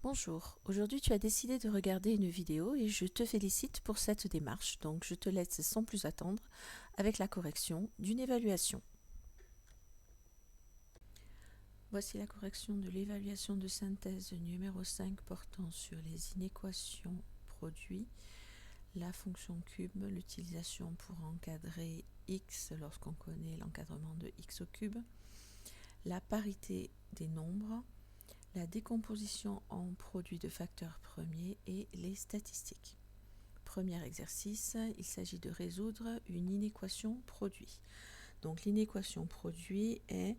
Bonjour, aujourd'hui tu as décidé de regarder une vidéo et je te félicite pour cette démarche, donc je te laisse sans plus attendre avec la correction d'une évaluation. Voici la correction de l'évaluation de synthèse numéro 5 portant sur les inéquations produits, la fonction cube, l'utilisation pour encadrer x lorsqu'on connaît l'encadrement de x au cube, la parité des nombres, la décomposition en produits de facteurs premiers et les statistiques. Premier exercice, il s'agit de résoudre une inéquation produit. Donc l'inéquation produit est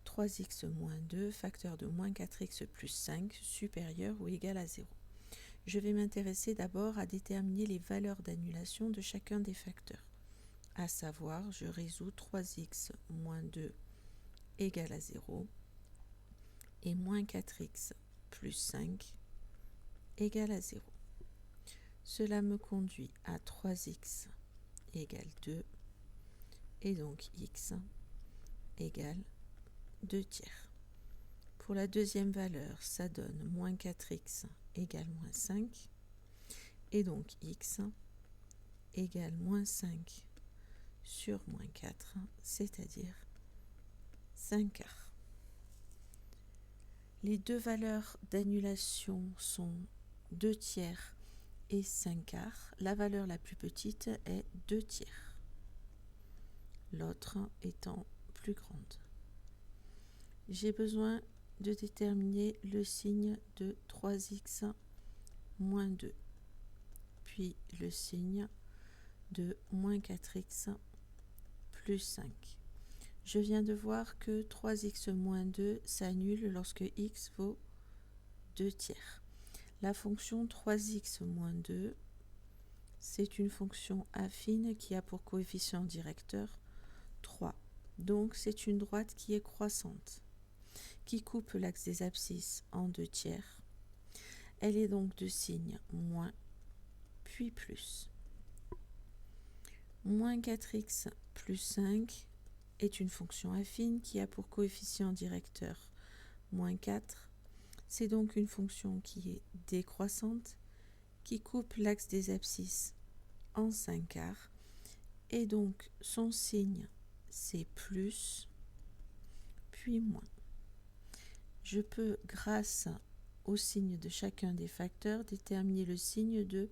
3x moins 2 facteur de moins 4x plus 5 supérieur ou égal à 0. Je vais m'intéresser d'abord à déterminer les valeurs d'annulation de chacun des facteurs. À savoir, je résous 3x moins 2 égale à 0 et moins 4x plus 5 égale à 0. Cela me conduit à 3x égale 2 et donc x égale 2 tiers. Pour la deuxième valeur, ça donne moins 4x égale moins 5 et donc x égale moins 5 sur moins 4, c'est-à-dire 5 quarts. Les deux valeurs d'annulation sont 2 tiers et 5 quarts. La valeur la plus petite est 2 tiers, l'autre étant plus grande. J'ai besoin de déterminer le signe de 3x moins 2, puis le signe de moins 4x plus 5. Je viens de voir que 3x moins 2 s'annule lorsque x vaut 2 tiers. La fonction 3x moins 2, c'est une fonction affine qui a pour coefficient directeur 3. Donc c'est une droite qui est croissante, qui coupe l'axe des abscisses en 2 tiers. Elle est donc de signe moins, puis plus. Moins 4x plus 5 est une fonction affine qui a pour coefficient directeur moins 4. C'est donc une fonction qui est décroissante, qui coupe l'axe des abscisses en 5 quarts. Et donc son signe, c'est plus, puis moins. Je peux, grâce au signe de chacun des facteurs, déterminer le signe de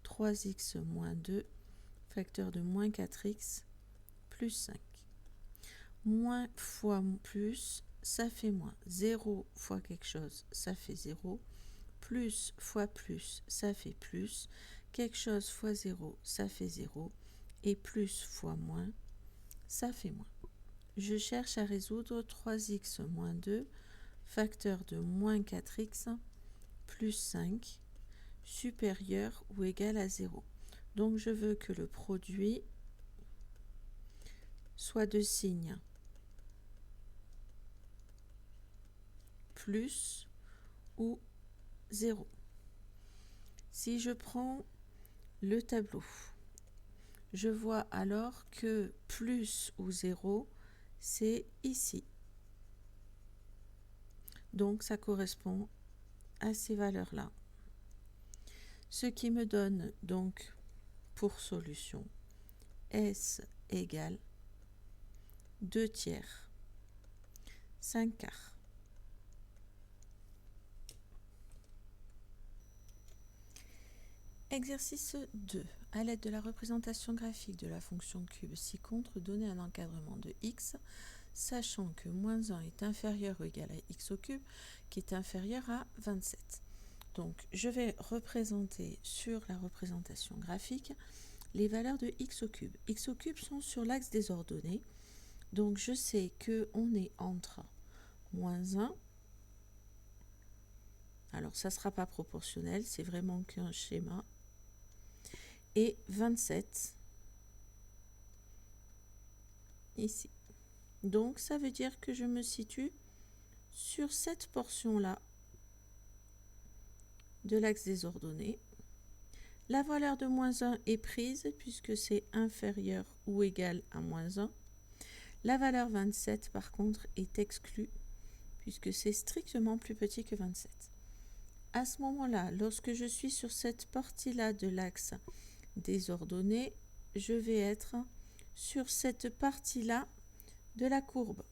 3x moins 2, facteur de moins 4x plus 5. Moins fois plus, ça fait moins. 0 fois quelque chose, ça fait 0. Plus fois plus, ça fait plus. Quelque chose fois 0, ça fait 0. Et plus fois moins, ça fait moins. Je cherche à résoudre 3x moins 2, facteur de moins 4x plus 5, supérieur ou égal à 0. Donc je veux que le produit soit de signe plus ou 0. Si je prends le tableau, je vois alors que plus ou 0, c'est ici. Donc ça correspond à ces valeurs-là. Ce qui me donne donc pour solution S égale 2 tiers, 5 quarts. Exercice 2. À l'aide de la représentation graphique de la fonction cube ci-contre, donner un encadrement de x, sachant que moins 1 est inférieur ou égal à x au cube, qui est inférieur à 27. Donc, je vais représenter sur la représentation graphique les valeurs de x au cube. X au cube sont sur l'axe des ordonnées, donc je sais qu'on est entre moins 1, alors ça ne sera pas proportionnel, c'est vraiment qu'un schéma, et 27 ici. Donc ça veut dire que je me situe sur cette portion-là de l'axe des ordonnées. La valeur de moins 1 est prise puisque c'est inférieur ou égal à moins 1. La valeur 27 par contre est exclue puisque c'est strictement plus petit que 27. à ce moment-là, lorsque je suis sur cette partie-là de l'axe des ordonnées, je vais être sur cette partie-là de la courbe.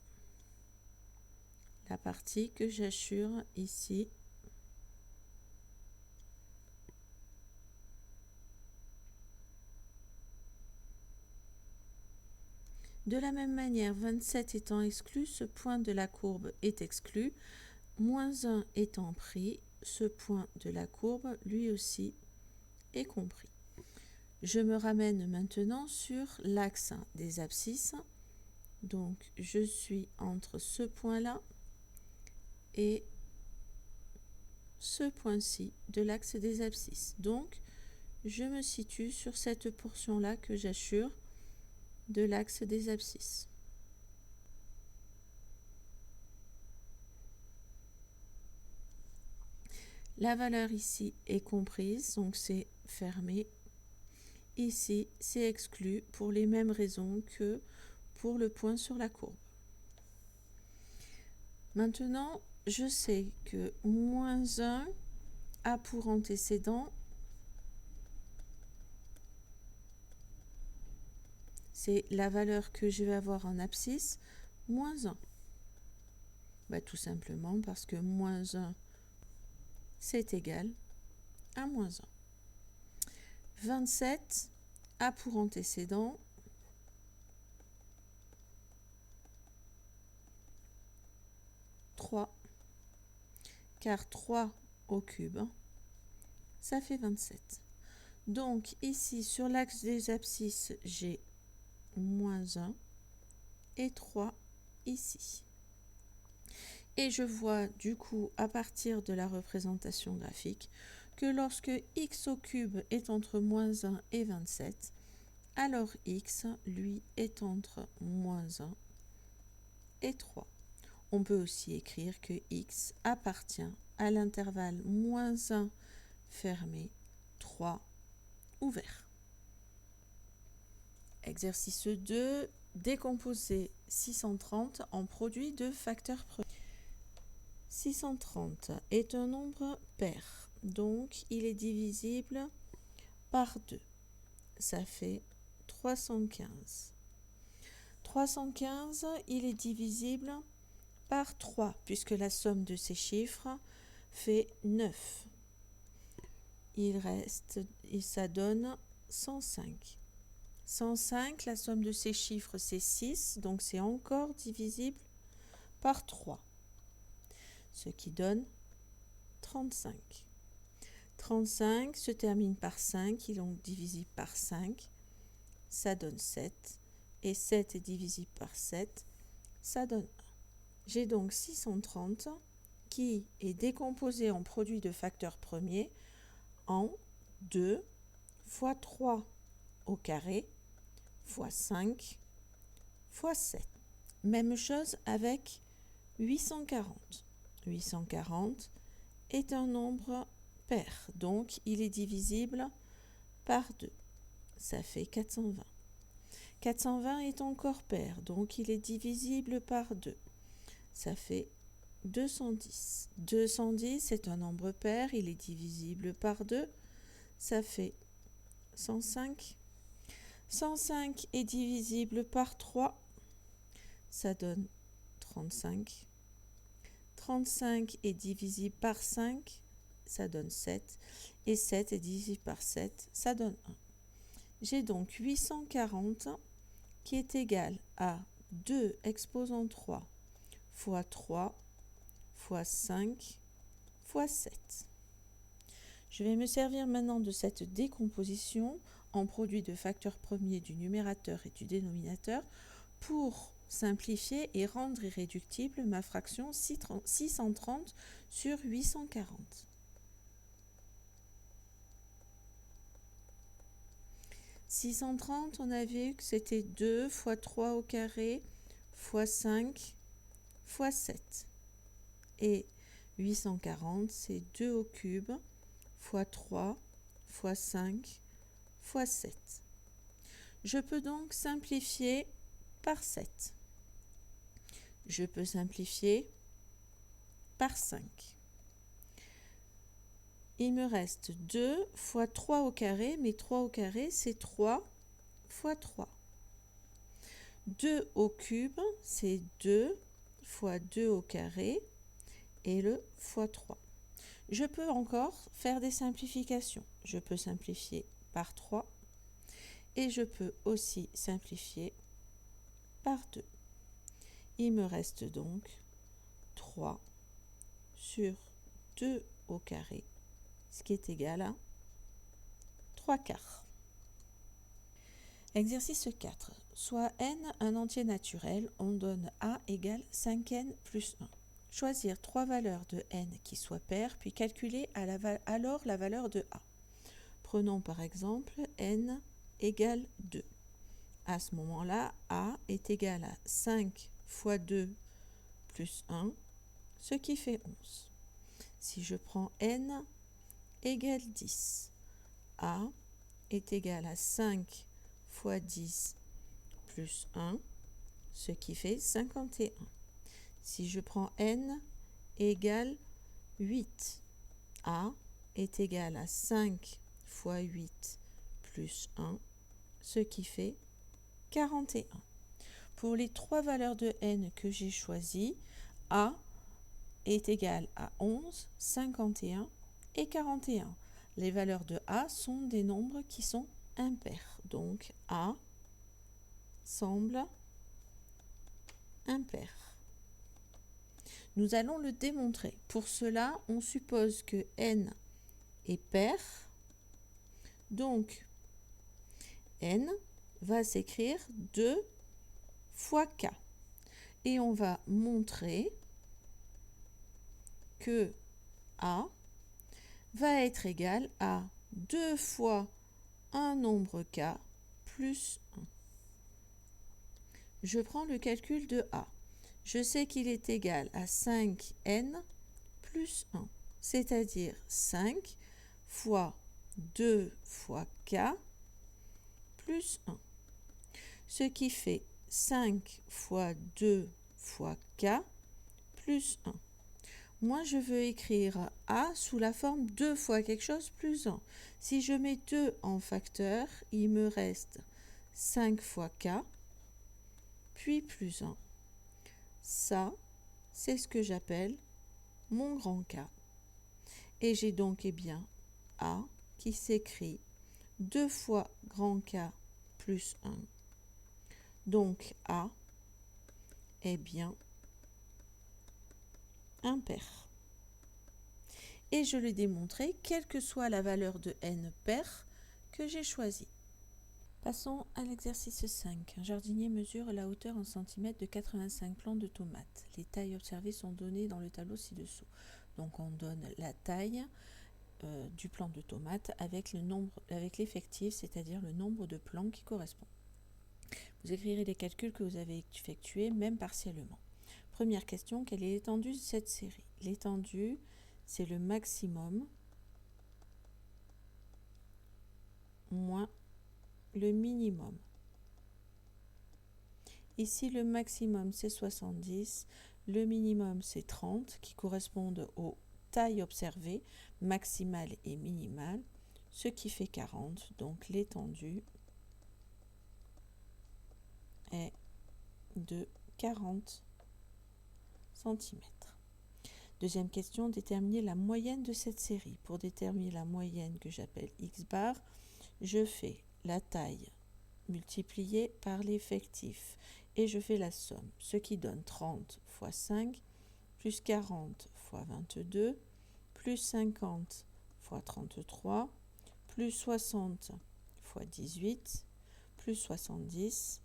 La partie que j'assure ici. De la même manière, 27 étant exclu, ce point de la courbe est exclu. Moins 1 étant pris, ce point de la courbe, lui aussi, est compris. Je me ramène maintenant sur l'axe des abscisses. Donc, je suis entre ce point-là et ce point-ci de l'axe des abscisses. Donc, je me situe sur cette portion-là que j'assure de l'axe des abscisses. La valeur ici est comprise, donc c'est fermé. Ici, c'est exclu pour les mêmes raisons que pour le point sur la courbe. Maintenant, je sais que moins 1 a pour antécédent, c'est la valeur que je vais avoir en abscisse, moins 1. Tout simplement parce que moins 1, c'est égal à moins 1. 27 a pour antécédent 3, car 3 au cube, ça fait 27. Donc ici, sur l'axe des abscisses, j'ai moins 1 et 3 ici. Et je vois du coup, à partir de la représentation graphique, que lorsque x au cube est entre moins 1 et 27, alors x, lui, est entre moins 1 et 3. On peut aussi écrire que x appartient à l'intervalle moins 1 fermé, 3 ouvert. Exercice 2, décomposer 630 en produit de facteurs premiers. 630 est un nombre pair, donc il est divisible par 2. Ça fait 315. 315, il est divisible par 3, puisque la somme de ces chiffres fait 9. Il reste, et ça donne 105. 105, la somme de ces chiffres, c'est 6, donc c'est encore divisible par 3, ce qui donne 35. 35 se termine par 5, il est donc divisible par 5, ça donne 7, et 7 est divisible par 7, ça donne 1. J'ai donc 630 qui est décomposé en produit de facteurs premiers en 2 fois 3 au carré fois 5 fois 7. Même chose avec 840. 840 est un nombre pair, donc il est divisible par 2. Ça fait 420. 420 est encore pair, donc il est divisible par 2. Ça fait 210. 210 est un nombre pair, il est divisible par 2. Ça fait 105. 105 est divisible par 3. Ça donne 35. 35 est divisible par 5. Ça donne 7. Et 7 est divisible par 7. Ça donne 1. J'ai donc 840 qui est égal à 2 exposant 3 fois 3 fois 5 fois 7. Je vais me servir maintenant de cette décomposition en produit de facteurs premiers du numérateur et du dénominateur pour simplifier et rendre irréductible ma fraction 630 sur 840. 630, on a vu que c'était 2 fois 3 au carré fois 5 fois 7. Et 840, c'est 2 au cube fois 3 fois 5 fois 7. Je peux donc simplifier par 7. Je peux simplifier par 5. Il me reste 2 fois 3 au carré, mais 3 au carré, c'est 3 fois 3. 2 au cube, c'est 2 fois 2 au carré, et le fois 3. Je peux encore faire des simplifications. Je peux simplifier par 3, et je peux aussi simplifier par 2. Il me reste donc 3 sur 2 au carré, ce qui est égal à 3 quarts. Exercice 4. Soit n un entier naturel, on donne a égale 5n plus 1. Choisir 3 valeurs de n qui soient paires, puis calculer alors la valeur de a. Prenons par exemple n égale 2. À ce moment-là, a est égal à 5 fois 2 plus 1, ce qui fait 11. Si je prends n égale 10, a est égal à 5 fois 10 plus 1, ce qui fait 51. Si je prends n égale 8, a est égal à 5 fois 8 plus 1, ce qui fait 41. Pour les 3 valeurs de n que j'ai choisies, a est égal à 11, 51 et 41. Les valeurs de a sont des nombres qui sont impairs. Donc a semble impair. Nous allons le démontrer. Pour cela, on suppose que n est pair. Donc, n va s'écrire 2 fois k. Et on va montrer que a va être égal à 2 fois un nombre k plus 1. Je prends le calcul de a. Je sais qu'il est égal à 5n plus 1, c'est-à-dire 5 fois 2 fois k plus 1, ce qui fait 5 fois 2 fois k plus 1. Moi, je veux écrire a sous la forme 2 fois quelque chose plus 1. Si je mets 2 en facteur, il me reste 5 fois k, puis plus 1. Ça, c'est ce que j'appelle mon grand K. Et j'ai donc bien a qui s'écrit 2 fois grand K plus 1. Donc a est bien impair. Et je l'ai démontré, quelle que soit la valeur de n pair que j'ai choisie. Passons à l'exercice 5. Un jardinier mesure la hauteur en centimètres de 85 plants de tomates. Les tailles observées sont données dans le tableau ci-dessous. Donc on donne la taille du plant de tomates avec l'effectif, c'est-à-dire le nombre de plants qui correspond. Vous écrirez les calculs que vous avez effectués, même partiellement. Première question, quelle est l'étendue de cette série? L'étendue, c'est le maximum moins le minimum. Ici, le maximum, c'est 70, le minimum, c'est 30, qui correspondent aux tailles observées, maximale et minimale, ce qui fait 40. Donc, l'étendue est de 40 cm. Deuxième question, déterminer la moyenne de cette série. Pour déterminer la moyenne que j'appelle x bar, je fais la taille multipliée par l'effectif et je fais la somme, ce qui donne 30 fois 5 plus 40 fois 22 plus 50 fois 33 plus 60 fois 18 plus 70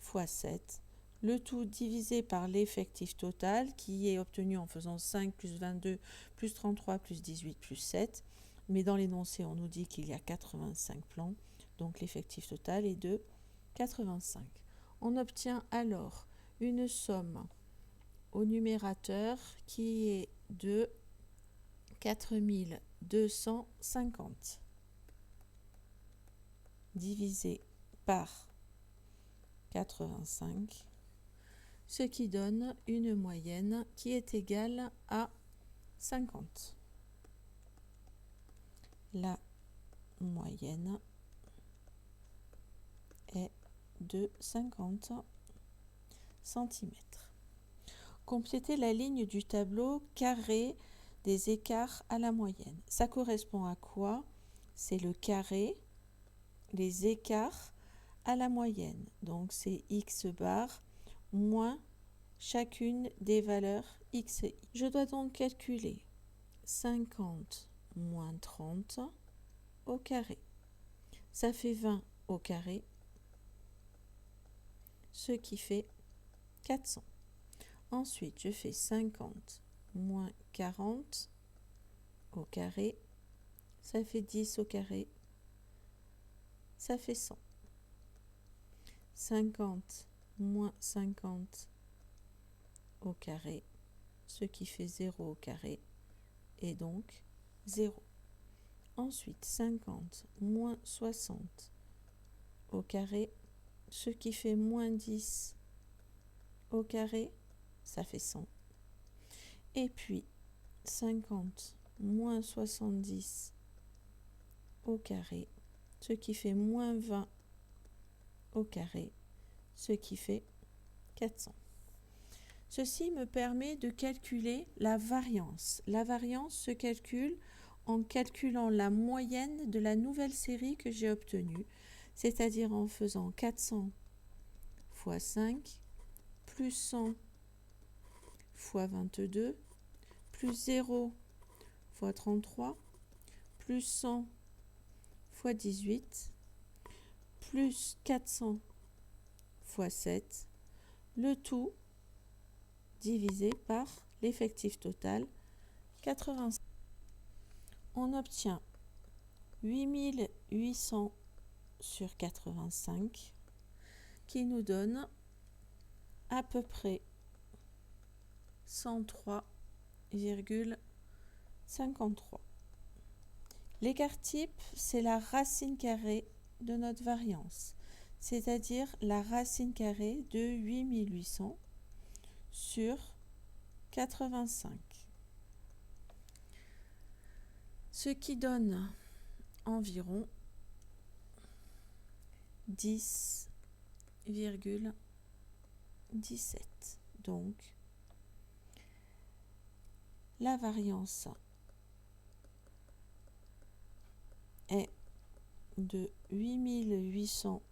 fois 7, le tout divisé par l'effectif total qui est obtenu en faisant 5 plus 22 plus 33 plus 18 plus 7, mais dans l'énoncé on nous dit qu'il y a 85 plants, donc l'effectif total est de 85. On obtient alors une somme au numérateur qui est de 4250 divisé par 85, ce qui donne une moyenne qui est égale à 50. la moyenne est de 50 cm. Complétez la ligne du tableau carré des écarts à la moyenne. Ça correspond à quoi? C'est le carré, les écarts à la moyenne. Donc c'est x bar moins chacune des valeurs x et y. Je dois donc calculer 50 moins 30 au carré. Ça fait 20 au carré, ce qui fait 400. Ensuite, je fais 50 moins 40 au carré, ça fait 10 au carré, ça fait 100. 50 moins 50 au carré, ce qui fait 0 au carré, et donc 0. Ensuite, 50 moins 60 au carré, ce qui fait moins 10 au carré, ça fait 100. Et puis, 50 moins 70 au carré, ce qui fait moins 20 au carré, ce qui fait 400. Ceci me permet de calculer la variance. La variance se calcule en calculant la moyenne de la nouvelle série que j'ai obtenue, c'est-à-dire en faisant 400 fois 5, plus 100 fois 22, plus 0 fois 33, plus 100 fois 18, plus 400 fois 7, le tout divisé par l'effectif total, 85. On obtient 8800 sur 85, qui nous donne à peu près 103,53. L'écart type, c'est la racine carrée de notre variance, c'est-à-dire la racine carrée de 8800 sur 85. Ce qui donne environ 10,17. Donc, la variance est de 8800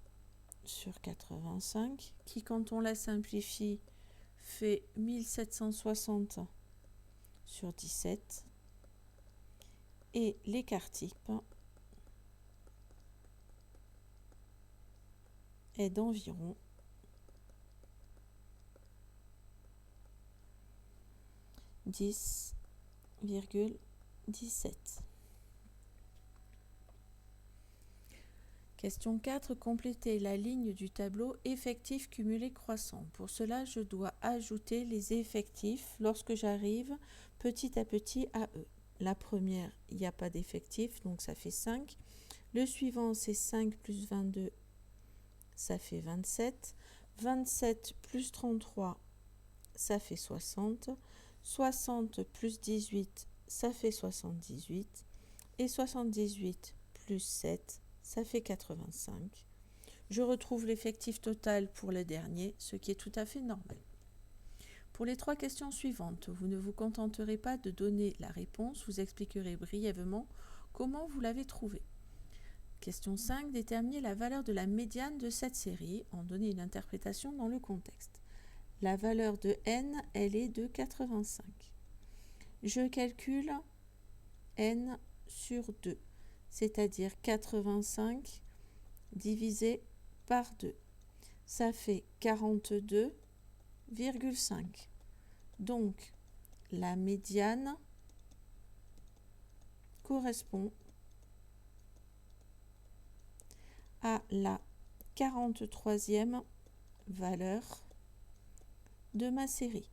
sur 85, qui, quand on la simplifie, fait 1760 sur 17. Et l'écart type est d'environ 10,17. Question 4. Compléter la ligne du tableau effectif cumulé croissant. Pour cela, je dois ajouter les effectifs lorsque j'arrive petit à petit à eux. La première, il n'y a pas d'effectif, donc ça fait 5. Le suivant, c'est 5 plus 22, ça fait 27. 27 plus 33, ça fait 60. 60 plus 18, ça fait 78. Et 78 plus 7, ça fait 85. Je retrouve l'effectif total pour le dernier, ce qui est tout à fait normal. Pour les 3 questions suivantes, vous ne vous contenterez pas de donner la réponse, vous expliquerez brièvement comment vous l'avez trouvée. Question 5. Déterminer la valeur de la médiane de cette série, en donner une interprétation dans le contexte. La valeur de n, elle est de 85. Je calcule n sur 2, c'est-à-dire 85 divisé par 2. Ça fait 42,5. Donc, la médiane correspond à la 43e valeur de ma série.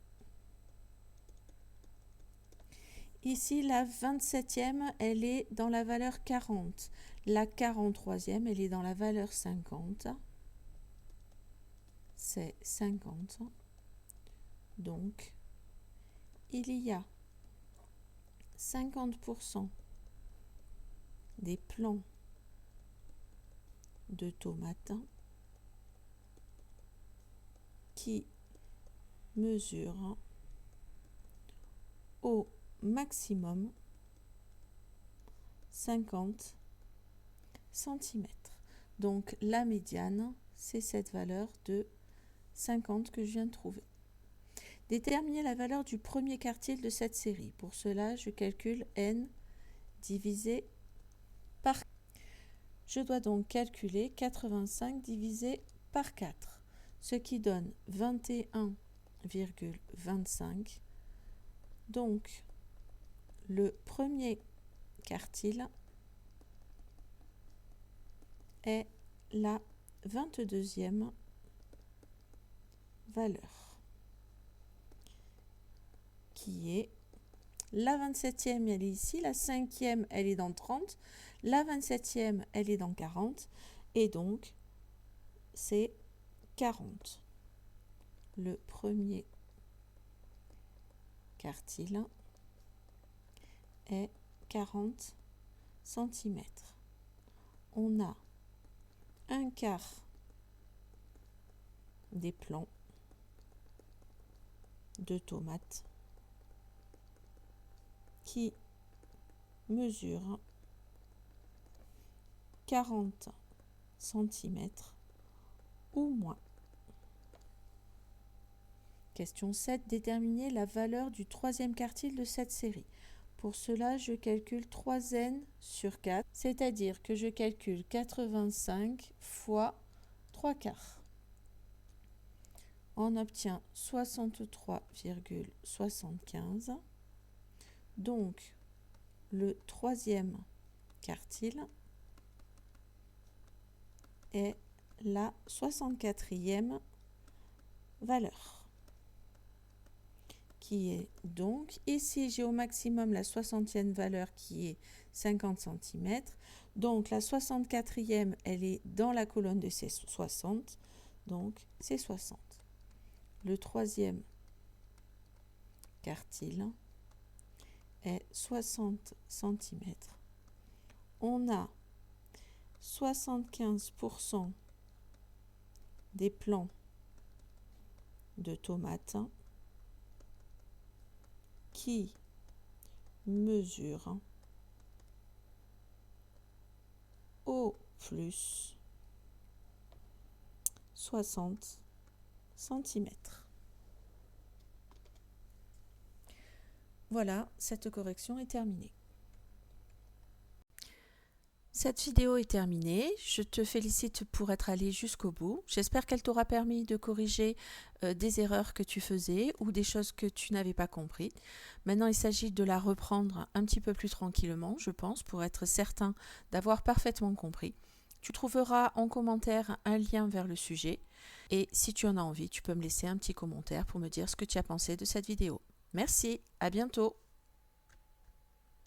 Ici, la 27e, elle est dans la valeur 40. La 43e, elle est dans la valeur 50. C'est 50. Donc, il y a 50% des plants de tomates qui mesurent au maximum 50 cm. Donc la médiane, c'est cette valeur de 50 que je viens de trouver. Déterminer la valeur du premier quartile de cette série. Pour cela, je calcule n divisé par 4. Je dois donc calculer 85 divisé par 4, ce qui donne 21,25. Donc, le premier quartile est la 22e valeur, qui est la 27e, elle est ici, la 5e, elle est dans 30, la 27e, elle est dans 40, et donc c'est 40. Le premier quartile est 40 cm. On a un quart des plants de tomates qui mesure 40 cm ou moins. Question 7. Déterminer la valeur du troisième quartile de cette série. Pour cela, je calcule 3n sur 4, c'est-à-dire que je calcule 85 fois 3 quarts. On obtient 63,75. Donc, le troisième quartile est la 64e valeur, qui est donc, ici j'ai au maximum la 60e valeur qui est 50 cm, donc la 64e elle est dans la colonne de ces 60, donc c'est 60. Le troisième quartile est 60 cm. On a 75% des plants de tomates qui mesurent au plus 60 cm. Voilà, cette correction est terminée. Cette vidéo est terminée. Je te félicite pour être allé jusqu'au bout. J'espère qu'elle t'aura permis de corriger des erreurs que tu faisais ou des choses que tu n'avais pas compris. Maintenant, il s'agit de la reprendre un petit peu plus tranquillement, je pense, pour être certain d'avoir parfaitement compris. Tu trouveras en commentaire un lien vers le sujet. Et si tu en as envie, tu peux me laisser un petit commentaire pour me dire ce que tu as pensé de cette vidéo. Merci, à bientôt.